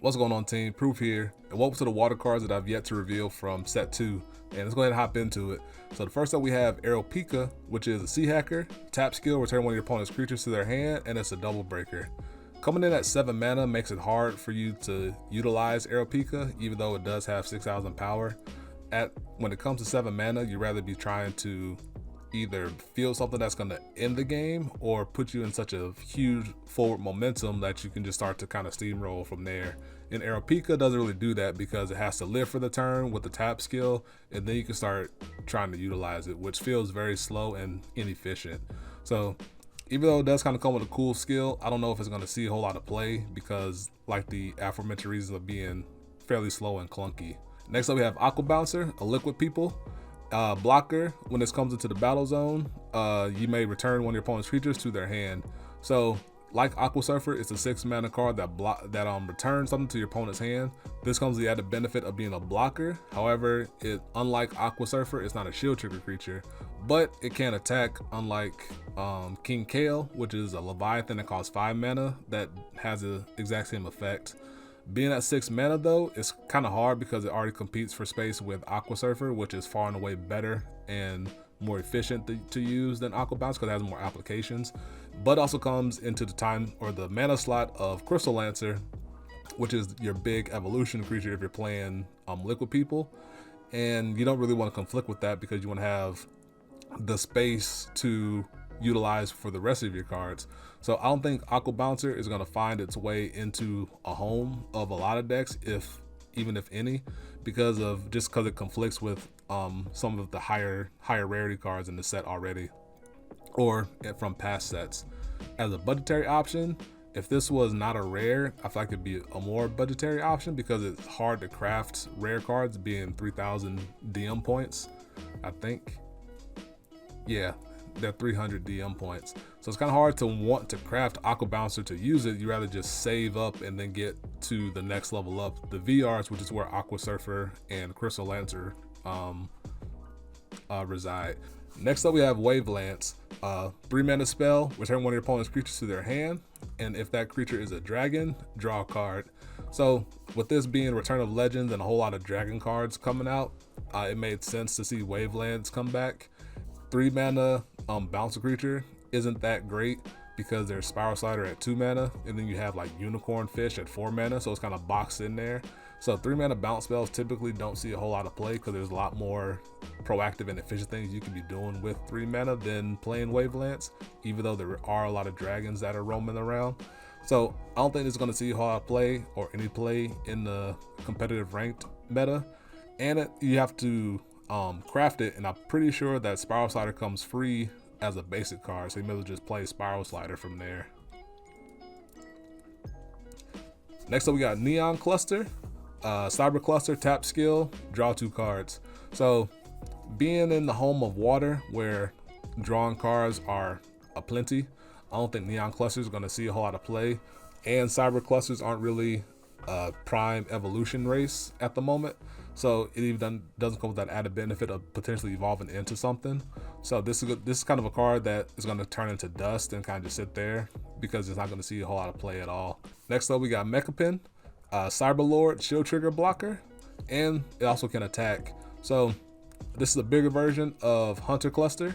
What's going on, team? Proof here, and welcome to the water cards that I've yet to reveal from set 2. And let's go ahead and hop into it. So the first up we have Pika, which is a Sea Hacker. Tap skill, return one of your opponent's creatures to their hand, and it's a double breaker. Coming in at 7 mana makes it hard for you to utilize Pika, even though it does have 6,000 power. When it comes to 7 mana, you'd rather be trying to either feel something that's going to end the game or put you in such a huge forward momentum that you can just start to kind of steamroll from there. And Pika doesn't really do that because it has to live for the turn with the tap skill, and then you can start trying to utilize it, which feels very slow and inefficient. So even though it does kind of come with a cool skill, I don't know if it's going to see a whole lot of play because like the aforementioned reasons of being fairly slow and clunky. Next up we have Aqua Bowser, a liquid people. Blocker, when this comes into the battle zone, you may return one of your opponent's creatures to their hand. So like Aqua Surfer, it's a 6 mana card that returns something to your opponent's hand. This comes with the added benefit of being a blocker. However, unlike Aqua Surfer, it's not a shield trigger creature, but it can attack, unlike King Kale, which is a Leviathan that costs 5 mana that has the exact same effect. Being at 6 mana though, it's kind of hard because it already competes for space with Aqua Surfer, which is far and away better and more efficient to use than Aqua Bounce because it has more applications. But also comes into the time or the mana slot of Crystal Lancer, which is your big evolution creature if you're playing liquid people. And you don't really want to conflict with that because you want to have the space to utilize for the rest of your cards. So I don't think Aqua Bouncer is going to find its way into a home of a lot of decks, even if any, because it conflicts with some of the higher rarity cards in the set already, or from past sets. As a budgetary option, if this was not a rare, I feel like it'd be a more budgetary option because it's hard to craft rare cards, being 3,000 DM points, I think. Yeah, they're 300 DM points. So it's kind of hard to want to craft Aqua Bouncer to use it. You rather just save up and then get to the next level up, the VRs, which is where Aqua Surfer and Crystal Lancer reside. Next up we have Wavelance, 3 mana spell, return one of your opponent's creatures to their hand, and if that creature is a dragon, draw a card. So with this being Return of Legends and a whole lot of dragon cards coming out, it made sense to see Wavelance come back. 3 mana bouncer creature isn't that great because there's Spiral Slider at 2 mana, and then you have like Unicorn Fish at 4 mana, so it's kind of boxed in there. So 3 mana bounce spells typically don't see a whole lot of play because there's a lot more proactive and efficient things you can be doing with 3 mana than playing Wavelance, even though there are a lot of dragons that are roaming around. So I don't think this is going to see a whole lot of play or any play in the competitive ranked meta, and you have to craft it, and I'm pretty sure that Spiral Slider comes free as a basic card, so you may as well just play Spiral Slider from there. Next up we got Neon Cluster, Cyber Cluster, tap skill, draw 2 cards. So being in the home of water where drawing cards are aplenty, I don't think Neon Cluster is going to see a whole lot of play, and Cyber Clusters aren't really a prime evolution race at the moment. So it even doesn't come with that added benefit of potentially evolving into something. So this is kind of a card that is going to turn into dust and kind of just sit there because it's not going to see a whole lot of play at all. Next up we got Mecha Pin, Cyber Lord, shield trigger blocker, and it also can attack. So this is a bigger version of Hunter Cluster,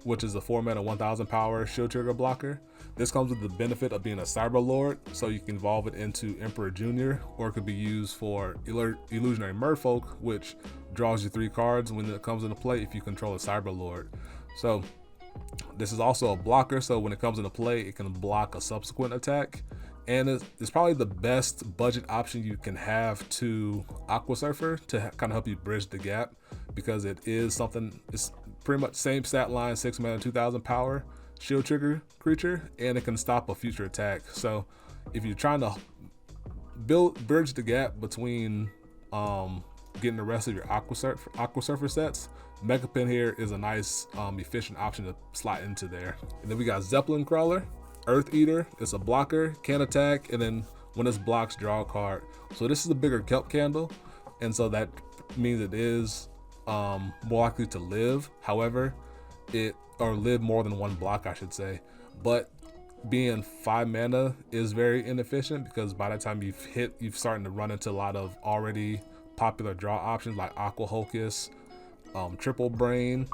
which is a 4 mana 1000 power shield trigger blocker. This comes with the benefit of being a Cyber Lord, so you can evolve it into Emperor Jr., or it could be used for Illusionary Merfolk, which draws you 3 cards when it comes into play if you control a Cyber Lord. So this is also a blocker, so when it comes into play, it can block a subsequent attack. And it's probably the best budget option you can have to Aqua Surfer to kind of help you bridge the gap, because it's pretty much same stat line, 6 mana 2000 power shield trigger creature, and it can stop a future attack. So if you're trying to bridge the gap between getting the rest of your Aqua Surfer sets, Mecha Pin here is a nice efficient option to slot into there. And then we got Zeppelin Crawler, Earth Eater. It's a blocker, can attack, and then when it's blocks, draw a card. So this is a bigger kelp candle, and so that means it is more likely to live. However, live more than 1 block, I should say. But being 5 mana is very inefficient, because by the time you're starting to run into a lot of already popular draw options like Aqua Hocus, Triple Brain,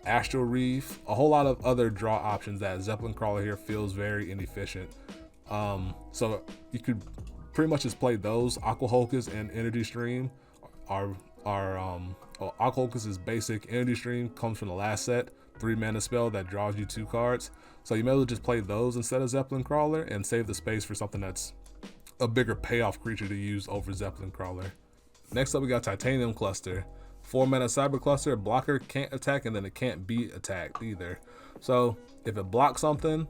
Astral Reef, a whole lot of other draw options that Zeppelin Crawler here feels very inefficient. So you could pretty much just play those. Aqua Hocus and Energy Stream Aqua Hocus is basic. Energy Stream comes from the last set, 3 mana spell that draws you 2 cards. So you may as well just play those instead of Zeppelin Crawler and save the space for something that's a bigger payoff creature to use over Zeppelin Crawler. Next up, we got Titanium Cluster. 4 mana Cyber Cluster, blocker can't attack, and then it can't be attacked either. So if it blocks something,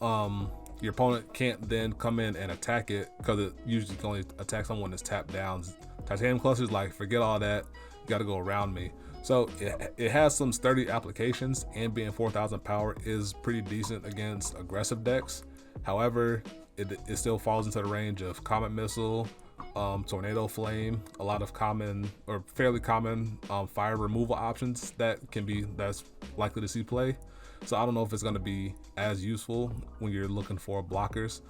your opponent can't then come in and attack it, because it usually can only attack someone that's tapped down. Titanium Cluster is like, forget all that, you gotta go around me. So it has some sturdy applications, and being 4,000 power is pretty decent against aggressive decks. However, it still falls into the range of Comet Missile, Tornado Flame, a lot of common or fairly common fire removal options that's likely to see play. So I don't know if it's going to be as useful when you're looking for blockers.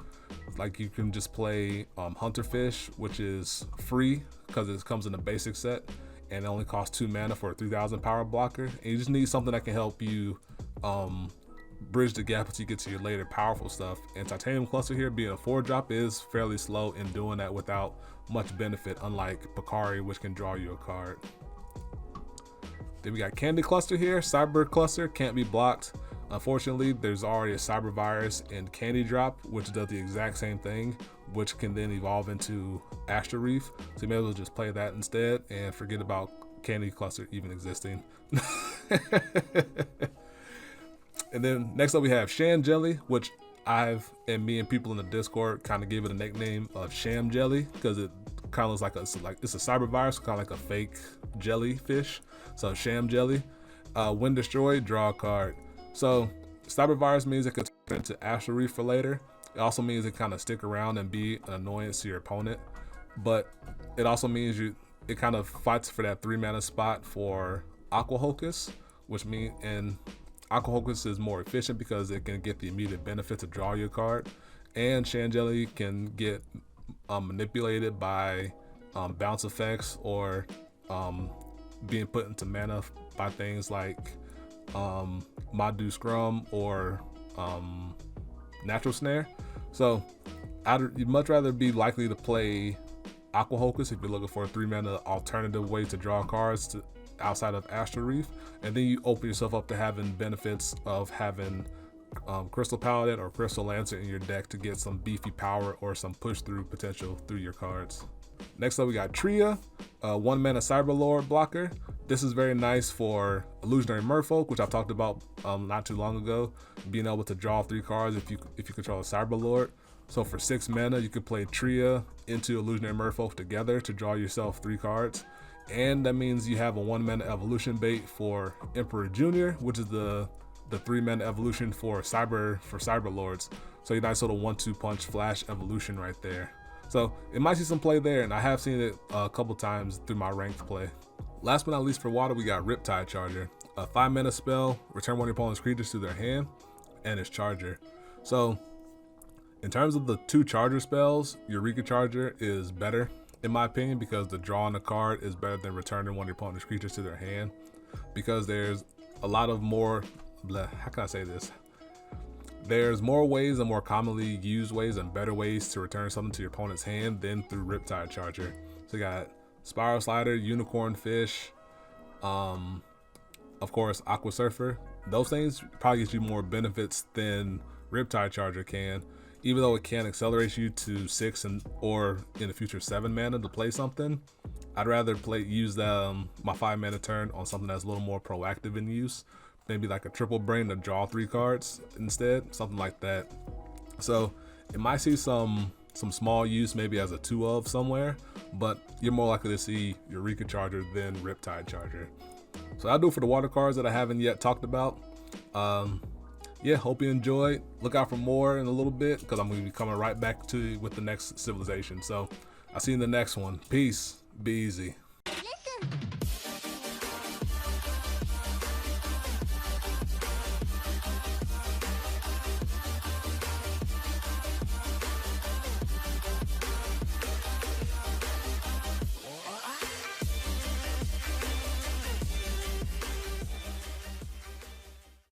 Like, you can just play Hunterfish, which is free because it comes in a basic set, and it only costs 2 mana for a 3,000 power blocker. And you just need something that can help you bridge the gap until you get to your later powerful stuff. And Titanium Cluster here, being a 4-drop, is fairly slow in doing that without much benefit, unlike Picari, which can draw you a card. Then we got Candy Cluster here. Cyber Cluster can't be blocked. Unfortunately, there's already a Cyber Virus in Candy Drop, which does the exact same thing, which can then evolve into Astral Reef. So you may as well just play that instead and forget about Candy Cluster even existing. And then next up we have Sham Jelly, which me and people in the Discord kind of gave it a nickname of Sham Jelly, because it kind of looks like it's a cyber virus, kind of like a fake jellyfish. So Sham Jelly. When destroyed, draw a card. So cyber virus means it can turn into Astral Reef for later. It also means it kind of stick around and be an annoyance to your opponent, but it also means it kind of fights for that 3 mana spot for Aqua Hocus, which means, and Aqua Hocus is more efficient because it can get the immediate benefit to draw your card, and Sham Jelly can get manipulated by bounce effects or being put into mana by things like Madu Scrum or Natural Snare. So you'd much rather be likely to play Aqua Hocus if you're looking for a 3 mana alternative way to draw cards outside of Astral Reef, and then you open yourself up to having benefits of having Crystal Paladin or Crystal Lancer in your deck to get some beefy power or some push through potential through your cards. Next up, we got Tria, 1 mana Cyberlord blocker. This is very nice for Illusionary Merfolk, which I've talked about not too long ago, being able to draw 3 cards if you control a Cyberlord. So for 6 mana, you could play Tria into Illusionary Merfolk together to draw yourself 3 cards. And that means you have a 1 mana evolution bait for Emperor Jr., which is the 3 mana evolution for Cyber Lords. So your nice little 1-2 punch flash evolution right there. So it might see some play there, and I have seen it a couple times through my ranked play. Last but not least for water, we got Riptide Charger, a 5 mana spell. Return one of your opponent's creatures to their hand and its Charger. So in terms of the 2 Charger spells, Eureka Charger is better, in my opinion, because the draw on a card is better than returning one of your opponent's creatures to their hand, because there's a lot of more, how can I say this? There's more ways and more commonly used ways and better ways to return something to your opponent's hand than through Riptide Charger. So you got Spiral Slider, Unicorn Fish, of course Aqua Surfer. Those things probably get you more benefits than Riptide Charger can, even though it can accelerate you to 6 or in the future 7 mana to play something. I'd rather use my 5 mana turn on something that's a little more proactive in use, maybe like a Triple Brain to draw 3 cards instead, something like that. So it might see some small use, maybe as a 2-of somewhere, but you're more likely to see Eureka Charger than Riptide Charger. So that'll do it for the water cards that I haven't yet talked about. Yeah, hope you enjoyed. Look out for more in a little bit, because I'm going to be coming right back to you with the next civilization. So I'll see you in the next one. Peace. Be easy. Listen.